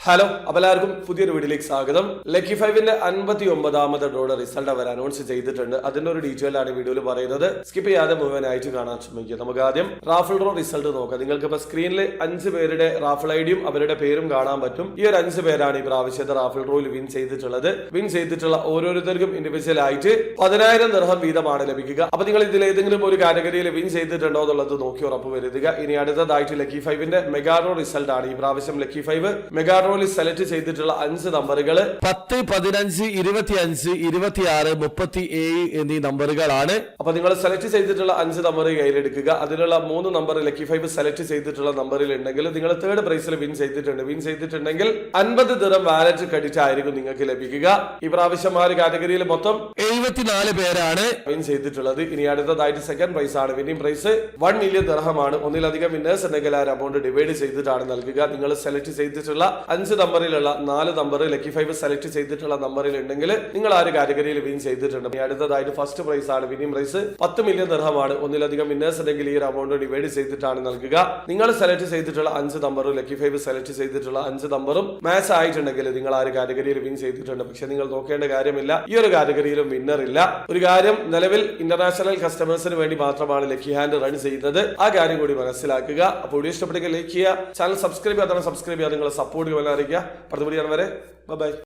Hello, അപ്പോൾ എല്ലാവർക്കും പുതിയൊരു വീഡിയോയിലേക്ക് സ്വാഗതം. ലക്കി 5ന്റെ 59ാമത്തെ ഡ്രോയുടെ റിസൾട്ട് അവർ അനൗൺസ് ചെയ്തിട്ടുണ്ട്. അതിന്റെ ഒരു ഡീറ്റെയിൽ ആണ് വീഡിയോയിൽ പറയുന്നത്. സ്കിപ്പ് ചെയ്യാതെ മുഴുവനായിട്ട് കാണാൻ ശ്രമിക്കുക. നമുക്ക് ആദ്യം റാഫിൾ ഡ്രോ റിസൾട്ട് നോക്കാം. നിങ്ങൾക്ക് ഇപ്പോൾ സ്ക്രീനിൽ 5 പേരുടെ റാഫിൾ ഐഡിയും അവരുടെ പേരും കാണാൻ പറ്റും. ഈ ഒരു 5 പേരാണ് ഈ പ്രാവശ്യത്തെ റാഫിൾ ഡ്രോയിൽ വിൻ ചെയ്തിട്ടുള്ളത്. വിൻ ചെയ്തിട്ടുള്ള ഓരോരുത്തർക്കും ഇൻഡിവിജ്വൽ ആയിട്ട് 10,000 ദിർഹം വീതമാണ് ലഭിക്കുക. അപ്പൊ നിങ്ങൾ ഇതിൽ ഏതെങ്കിലും ഒരു കാറ്റഗറിയിൽ വിൻ ചെയ്തിട്ടുണ്ടോ എന്നുള്ളത് നോക്കി ഉറപ്പ് വരുത്തുക. ഇനി അടുത്തതായിട്ട് ലക്കി 5ന്റെ മെഗാ ഡ്രോ റിസൾട്ട് ആണ്. ഈ പ്രാവശ്യം ലക്കി 5 മെഗാ ഡ്രോ സെലക്ട് ചെയ്തിട്ടുള്ള 5 നമ്പറുകൾ 10, 15, 25, 26, 37 എന്നീ നമ്പറുകളാണ്. അപ്പൊ നിങ്ങൾ സെലക്ട് ചെയ്തിട്ടുള്ള 5 നമ്പർ കയ്യിലെടുക്കുക. അതിലുള്ള 3 നമ്പർ ലക്കി 5 സെലക്ട് ചെയ്തിട്ടുള്ള നമ്പറിൽ ഉണ്ടെങ്കിൽ നിങ്ങൾ തേർഡ് പ്രൈസിൽ വിൻ ചെയ്തിട്ടുണ്ടെങ്കിൽ 50 ദിർഹം വാലറ്റ് ക്രെഡിറ്റ് ആയിരിക്കും നിങ്ങൾക്ക് ലഭിക്കുക. ഈ പ്രാവശ്യം ആ ഒരു കാറ്റഗറിയിൽ മൊത്തം 74 പേരാണ് വിൻ ചെയ്തിട്ടുള്ളത്. ഇനി അടുത്തതായിട്ട് സെക്കൻഡ് പ്രൈസ് ആണ്. വിന്നിംഗ് പ്രൈസ് 1 മില്യൺ ദിർഹമാണ്. ഒന്നിലധികം വിന്നേഴ്സ് ഉണ്ടെങ്കിൽ ആ എമൗണ്ട് ഡിവൈഡ് ചെയ്തിട്ടാണ് നൽകുക. നിങ്ങൾ സെലക്ട് ചെയ്തിട്ടുള്ള 5 നമ്പറിലുള്ള 4 നമ്പർ ലക്കി 5 സെലക്ട് ചെയ്തിട്ടുള്ള നമ്പറിൽ ഉണ്ടെങ്കിൽ നിങ്ങൾ ആ ഒരു കാറ്റഗറിയിൽ വിൻ ചെയ്തിട്ടുണ്ട്. ഇനി അടുത്തതായിട്ട് ഫസ്റ്റ് പ്രൈസ് ആണ്. വിന്നിംഗ് പ്രൈസ് 10 മില്യൺ ദിർഹമാണ്. ഒന്നിലധികം വിന്നേഴ്സ് ഉണ്ടെങ്കിൽ ഈ ഒരു എമൗണ്ട് ഡിവൈഡ് ചെയ്തിട്ടാണ് നൽകുക. നിങ്ങൾ സെലക്ട് ചെയ്തിട്ടുള്ള 5 നമ്പറും ലക്കി 5 സെലക്ട് ചെയ്തിട്ടുള്ള 5 നമ്പറും മാച്ച് ആയിട്ടുണ്ടെങ്കിൽ നിങ്ങൾ ആ ഒരു കാറ്റഗറിയിൽ വിൻ ചെയ്തിട്ടുണ്ട്. പക്ഷെ നിങ്ങൾ നോക്കേണ്ട കാര്യമില്ല, ഈ ഒരു കാറ്റഗറിയിലും വിന്നർ ഇല്ല. ഒരു കാര്യം, നിലവിൽ ഇന്റർനാഷണൽ കസ്റ്റമേഴ്സിന് വേണ്ടി മാത്രമാണ് ലക്കി ഹാൻഡ് റൺ ചെയ്യുന്നത്. ആ കാര്യം കൂടി മനസ്സിലാക്കുക. അപ്പോൾ വീഡിയോ ഇഷ്ടപ്പെട്ടെങ്കിൽ ലൈക്ക് ചെയ്യുക, ചാനൽ സബ്സ്ക്രൈബ് ചെയ്യാതെ നിങ്ങളെ സപ്പോർട്ട് അറിയിക്കുക. അടുത്ത വീഡിയോ വരെ ബൈ.